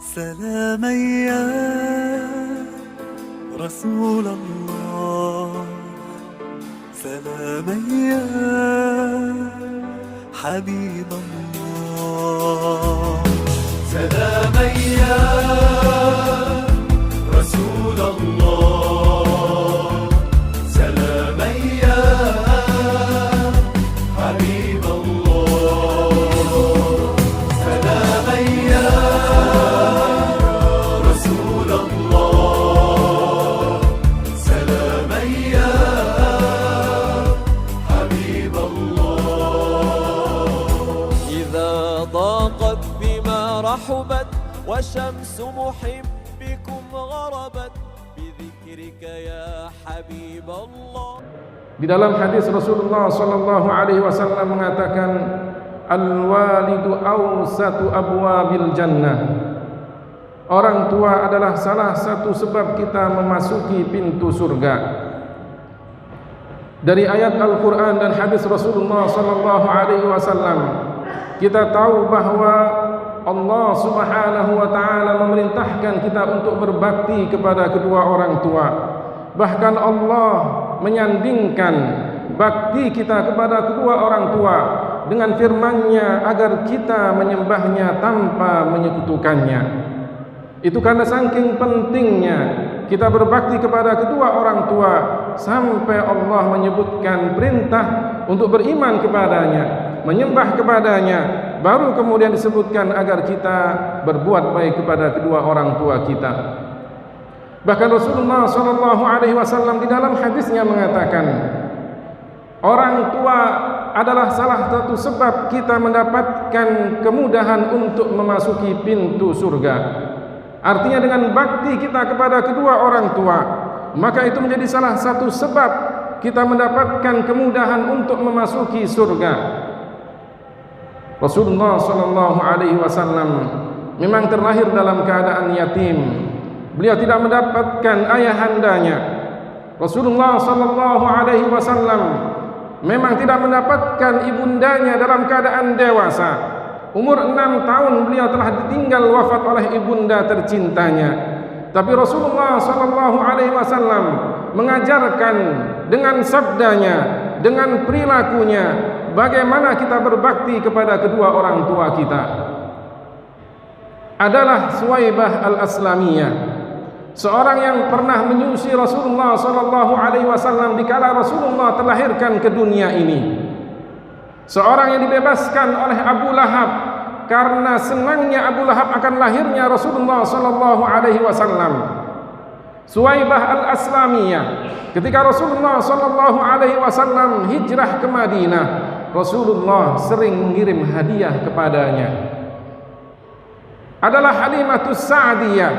سلاما يا رسول الله، سلاما يا حبيب الله، سلاما يا رسول الله، سلاما يا حبيب الله، سلاما يا رسول الله، سلاما يا حبيب الله. إذا ضاقت بما رحبت وشمس محبكم غربت بذكرك يا حبيب الله. Di dalam hadis Rasulullah sallallahu alaihi wasallam mengatakan, al-walidu awsatu abwabil jannah. Orang tua adalah salah satu sebab kita memasuki pintu surga. Dari ayat Al-Qur'an dan hadis Rasulullah sallallahu alaihi wasallam kita tahu bahwa Allah Subhanahu wa taala memerintahkan kita untuk berbakti kepada kedua orang tua. Bahkan Allah menyandingkan bakti kita kepada kedua orang tua dengan firman-Nya agar kita menyembahnya tanpa menyekutukannya. Itu karena saking pentingnya kita berbakti kepada kedua orang tua sampai Allah menyebutkan perintah untuk beriman kepadanya, menyembah kepadanya, baru kemudian disebutkan agar kita berbuat baik kepada kedua orang tua kita. Bahkan Rasulullah SAW di dalam hadisnya mengatakan, orang tua adalah salah satu sebab kita mendapatkan kemudahan untuk memasuki pintu surga. Artinya dengan bakti kita kepada kedua orang tua, maka itu menjadi salah satu sebab kita mendapatkan kemudahan untuk memasuki surga. Rasulullah SAW memang terlahir dalam keadaan yatim. Beliau tidak mendapatkan ayahandanya. Rasulullah SAW memang tidak mendapatkan ibundanya dalam keadaan dewasa. Umur 6 tahun beliau telah ditinggal wafat oleh ibunda tercintanya. Tapi Rasulullah SAW mengajarkan dengan sabdanya, dengan perilakunya, bagaimana kita berbakti kepada kedua orang tua kita. Adalah Suwaibah al-Aslamiyah, seorang yang pernah menyusui Rasulullah SAW dikala Rasulullah terlahirkan ke dunia ini. Seorang yang dibebaskan oleh Abu Lahab karena senangnya Abu Lahab akan lahirnya Rasulullah SAW. Suwaibah al-Aslamiyah, ketika Rasulullah SAW hijrah ke Madinah, Rasulullah sering mengirim hadiah kepadanya. Adalah Halimatus Sa'diyah,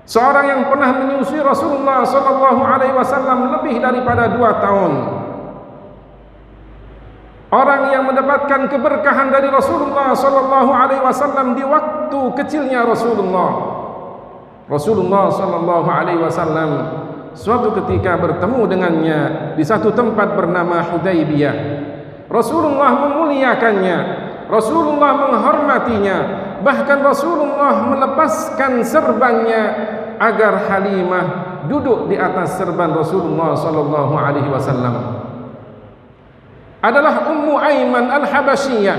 seorang yang pernah menyusui Rasulullah SAW lebih daripada 2 tahun. Orang yang mendapatkan keberkahan dari Rasulullah SAW di waktu kecilnya Rasulullah. Rasulullah SAW suatu ketika bertemu dengannya di satu tempat bernama Hudaybiyah. Rasulullah memuliakannya, Rasulullah menghormatinya, bahkan Rasulullah melepaskan serbannya agar Halimah duduk di atas serban Rasulullah SAW. Adalah Ummu Aiman al-Habasyiyah,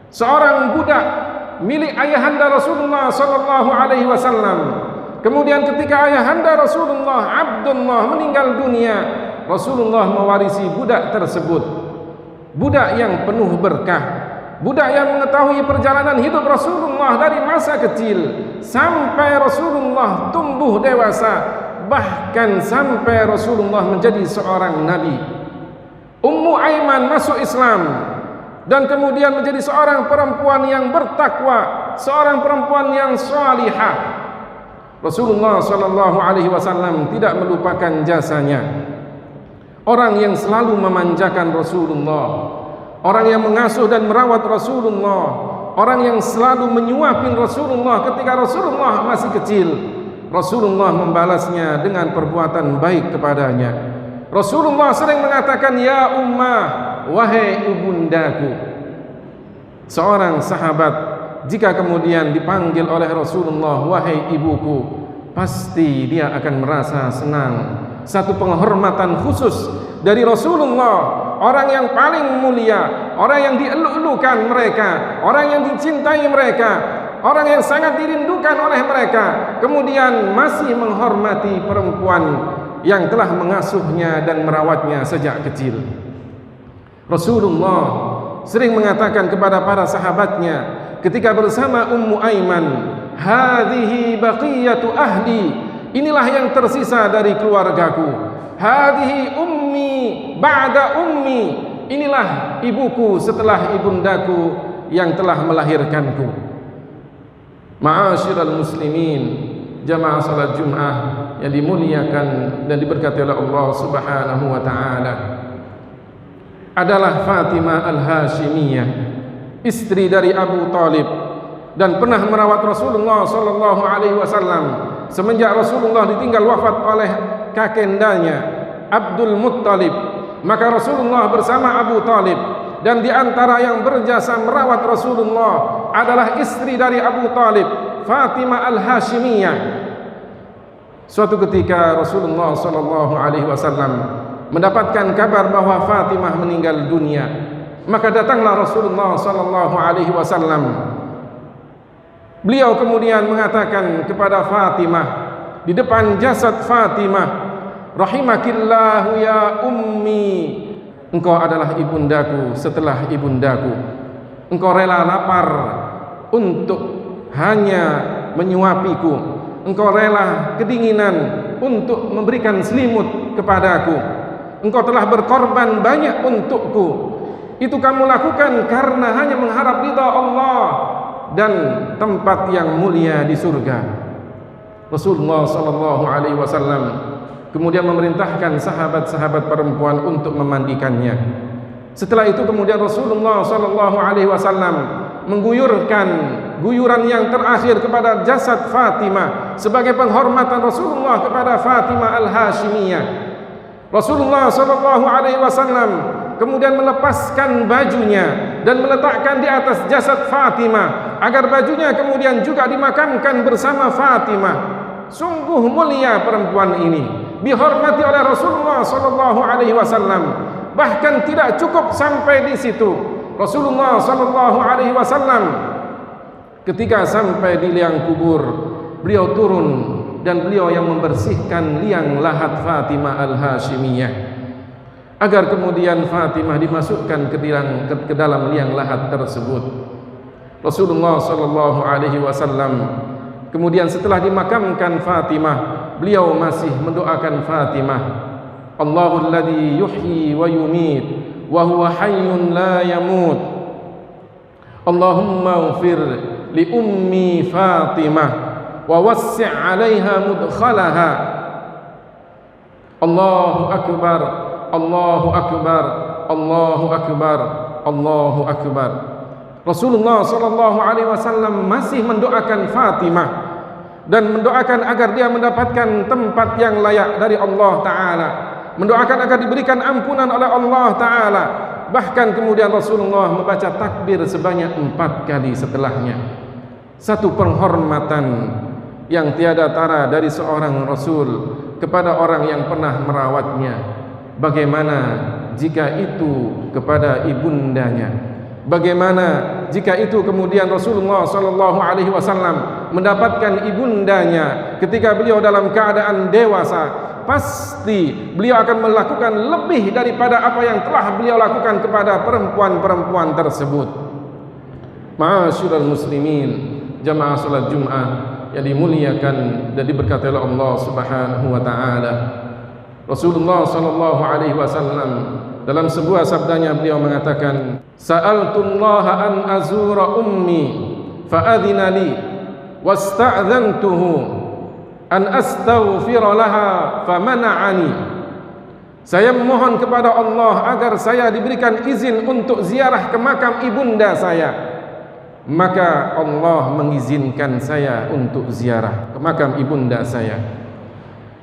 seorang budak milik ayahanda Rasulullah SAW. Kemudian ketika ayahanda Rasulullah Abdullah meninggal dunia, Rasulullah mewarisi budak tersebut. Budak yang penuh berkah, budak yang mengetahui perjalanan hidup Rasulullah dari masa kecil sampai Rasulullah tumbuh dewasa, bahkan sampai Rasulullah menjadi seorang nabi. Ummu Aiman masuk Islam dan kemudian menjadi seorang perempuan yang bertakwa, seorang perempuan yang salihah. Rasulullah SAW tidak melupakan jasanya. Orang yang selalu memanjakan Rasulullah, orang yang mengasuh dan merawat Rasulullah, orang yang selalu menyuapin Rasulullah ketika Rasulullah masih kecil. Rasulullah membalasnya dengan perbuatan baik kepadanya. Rasulullah sering mengatakan, ya ummah, wahai ibundaku. Seorang sahabat jika kemudian dipanggil oleh Rasulullah, wahai ibuku, pasti dia akan merasa senang. Satu penghormatan khusus dari Rasulullah, orang yang paling mulia, orang yang dielu-elukan mereka, orang yang dicintai mereka, orang yang sangat dirindukan oleh mereka, kemudian masih menghormati perempuan yang telah mengasuhnya dan merawatnya sejak kecil. Rasulullah sering mengatakan kepada para sahabatnya ketika bersama Ummu Aiman, hadhihi baqiyatu ahli, inilah yang tersisa dari keluargaku. Hadhihi ummi ba'da ummi, inilah ibuku setelah ibundaku yang telah melahirkanku. Ma'asyiral muslimin, jamaah salat Jumat yang dimuliakan dan diberkati oleh Allah Subhanahu wa taala, adalah Fatimah Al-Hashimiyah, istri dari Abu Talib, dan pernah merawat Rasulullah sallallahu alaihi wasallam semenjak Rasulullah ditinggal wafat oleh kakendanya Abdul Muttalib. Maka Rasulullah bersama Abu Talib, dan di antara yang berjasa merawat Rasulullah adalah istri dari Abu Talib, Fatimah Al-Hashimiyah. Suatu ketika Rasulullah sallallahu alaihi wasallam mendapatkan kabar bahwa Fatimah meninggal dunia, maka datanglah Rasulullah sallallahu alaihi wasallam. Beliau kemudian mengatakan kepada Fatimah di depan jasad Fatimah, rahimakillahu ya ummi, engkau adalah ibundaku setelah ibundaku. Engkau rela lapar untuk hanya menyuapiku, engkau rela kedinginan untuk memberikan selimut kepadaku. Engkau telah berkorban banyak untukku. Itu kamu lakukan karena hanya mengharap ridha Allah dan tempat yang mulia di surga. Rasulullah sallallahu alaihi wasallam kemudian memerintahkan sahabat-sahabat perempuan untuk memandikannya. Setelah itu kemudian Rasulullah sallallahu alaihi wasallam mengguyurkan guyuran yang terakhir kepada jasad Fatimah sebagai penghormatan Rasulullah kepada Fatimah Al-Hashimiyah. Rasulullah sallallahu alaihi wasallam kemudian melepaskan bajunya dan meletakkan di atas jasad Fatimah agar bajunya kemudian juga dimakamkan bersama Fatimah. Sungguh mulia perempuan ini, dihormati oleh Rasulullah sallallahu alaihi wasallam. Bahkan tidak cukup sampai di situ. Rasulullah sallallahu alaihi wasallam ketika sampai di liang kubur, beliau turun dan beliau yang membersihkan liang lahat Fatimah Al-Hashimiyah agar kemudian Fatimah dimasukkan ke dalam liang lahat tersebut. Rasulullah sallallahu alaihi wasallam kemudian setelah dimakamkan Fatimah, beliau masih mendoakan Fatimah, Allahul ladzi yuhyi wa yumit wa huwa hayyun la yamut. Allahumma ighfir li ummi Fatimah wa wassi' 'alaiha mudkhalaha. Allahu akbar, Allahu akbar, Allahu akbar, Allahu akbar. Rasulullah sallallahu alaihi wasallam masih mendoakan Fatimah dan mendoakan agar dia mendapatkan tempat yang layak dari Allah taala, mendoakan agar diberikan ampunan oleh Allah taala. Bahkan kemudian Rasulullah membaca takbir sebanyak 4 kali setelahnya. Satu penghormatan yang tiada tara dari seorang Rasul kepada orang yang pernah merawatnya. Bagaimana jika itu kepada ibundanya? Bagaimana jika itu kemudian Rasulullah sallallahu alaihi wasallam mendapatkan ibundanya ketika beliau dalam keadaan dewasa? Pasti beliau akan melakukan lebih daripada apa yang telah beliau lakukan kepada perempuan-perempuan tersebut. Ma'asyiral muslimin, jamaah salat Jumat yang dimuliakan dan diberkati oleh Allah Subhanahu wa taala. Rasulullah sallallahu alaihi wasallam dalam sebuah sabdanya beliau mengatakan, sa'altullaha an azura ummi fa adzina li wasta'dzantuhu an astaghfira laha fa mana'ani. Saya memohon kepada Allah agar saya diberikan izin untuk ziarah ke makam ibunda saya, maka Allah mengizinkan saya untuk ziarah ke makam ibunda saya.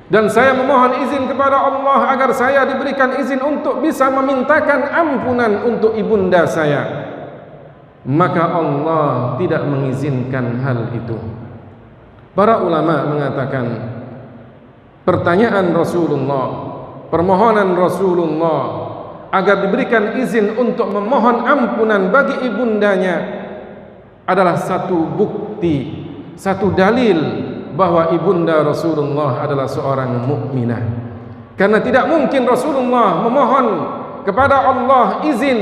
Dan saya memohon izin kepada Allah agar saya diberikan izin untuk bisa memintakan ampunan untuk ibunda saya. maka Allah tidak mengizinkan hal itu. Para ulama mengatakan pertanyaan Rasulullah, permohonan Rasulullah agar diberikan izin untuk memohon ampunan bagi ibundanya adalah satu bukti, satu dalil bahwa ibunda Rasulullah adalah seorang mukminah. Karena tidak mungkin Rasulullah memohon kepada Allah izin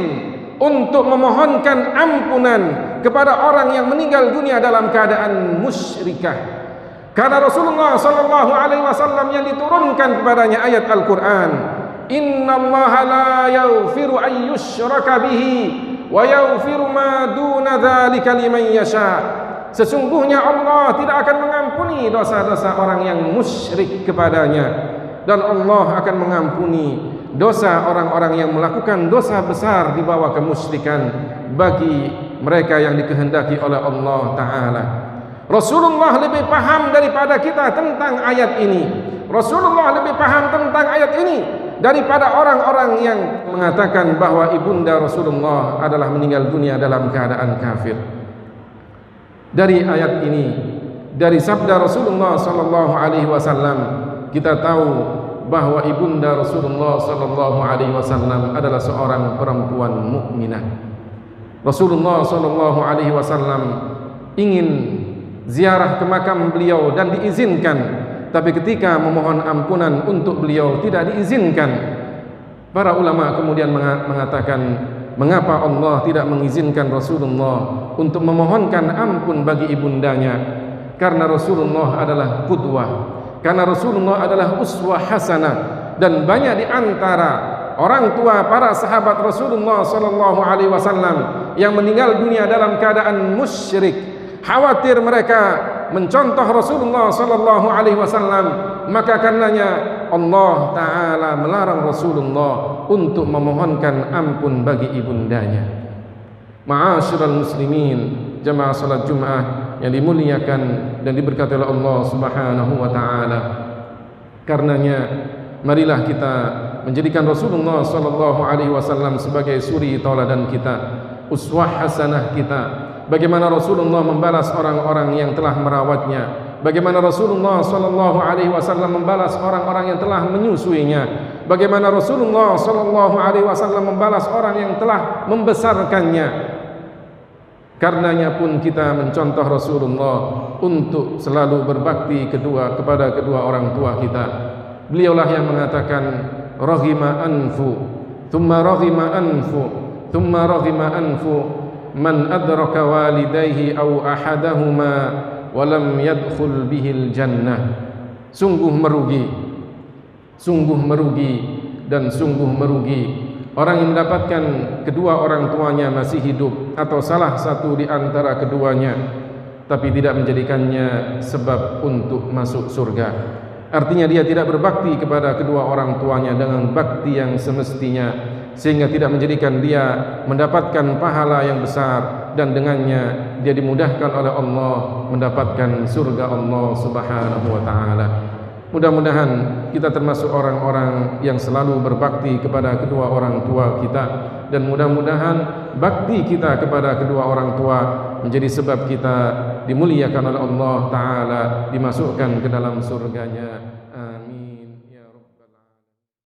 untuk memohonkan ampunan kepada orang yang meninggal dunia dalam keadaan musyrikah. Karena Rasulullah sallallahu alaihi wasallam yang diturunkan kepadanya ayat Al-Qur'an, "Innallaha la yaghfiru an yushraka bihi wa yaghfiru ma duna dzalika liman yasha." Sesungguhnya Allah tidak akan mengampuni dosa-dosa orang yang musyrik kepadanya, dan Allah akan mengampuni dosa orang-orang yang melakukan dosa besar di bawah kemusyrikan bagi mereka yang dikehendaki oleh Allah Ta'ala. Rasulullah lebih paham daripada kita tentang ayat ini. Rasulullah lebih paham tentang ayat ini daripada orang-orang yang mengatakan bahwa ibunda Rasulullah adalah meninggal dunia dalam keadaan kafir. Dari ayat ini, dari sabda Rasulullah sallallahu alaihi wasallam, kita tahu bahwa ibunda Rasulullah sallallahu alaihi wasallam adalah seorang perempuan mukminah. Rasulullah sallallahu alaihi wasallam ingin ziarah ke makam beliau dan diizinkan, tapi ketika memohon ampunan untuk beliau tidak diizinkan. Para ulama kemudian mengatakan, mengapa Allah tidak mengizinkan Rasulullah untuk memohonkan ampun bagi ibundanya? Karena Rasulullah adalah qudwah, karena Rasulullah adalah uswah hasanah, dan banyak di antara orang tua para sahabat Rasulullah sallallahu alaihi wasallam yang meninggal dunia dalam keadaan musyrik. Khawatir mereka mencontoh Rasulullah sallallahu alaihi wasallam, maka karenanya Allah Ta'ala melarang Rasulullah untuk memohonkan ampun bagi ibundanya. Ma'asyiral muslimin, jamaah salat Jumat yang dimuliakan dan diberkati oleh Allah Subhanahu wa taala. Karenanya marilah kita menjadikan Rasulullah sallallahu alaihi wasallam sebagai suri tauladan kita, uswah hasanah kita. Bagaimana Rasulullah membalas orang-orang yang telah merawatnya, bagaimana Rasulullah sallallahu alaihi wasallam membalas orang-orang yang telah menyusuinya, bagaimana Rasulullah sallallahu alaihi wasallam membalas orang yang telah membesarkannya. Karenanya pun kita mencontoh Rasulullah untuk selalu berbakti kepada kedua orang tua kita. Beliaulah yang mengatakan, raghima anfu thumma raghima anfu thumma raghima anfu man adraka walidayhi aw ahadahuma wa lam yadkhul bihil jannah. Sungguh merugi dan sungguh merugi orang yang mendapatkan kedua orang tuanya masih hidup atau salah satu di antara keduanya, tapi tidak menjadikannya sebab untuk masuk surga. Artinya dia tidak berbakti kepada kedua orang tuanya dengan bakti yang semestinya, sehingga tidak menjadikan dia mendapatkan pahala yang besar, dan dengannya dia dimudahkan oleh Allah mendapatkan surga Allah Subhanahu wa taala. Mudah-mudahan kita termasuk orang-orang yang selalu berbakti kepada kedua orang tua kita, dan mudah-mudahan bakti kita kepada kedua orang tua menjadi sebab kita dimuliakan oleh Allah Ta'ala, dimasukkan ke dalam surganya.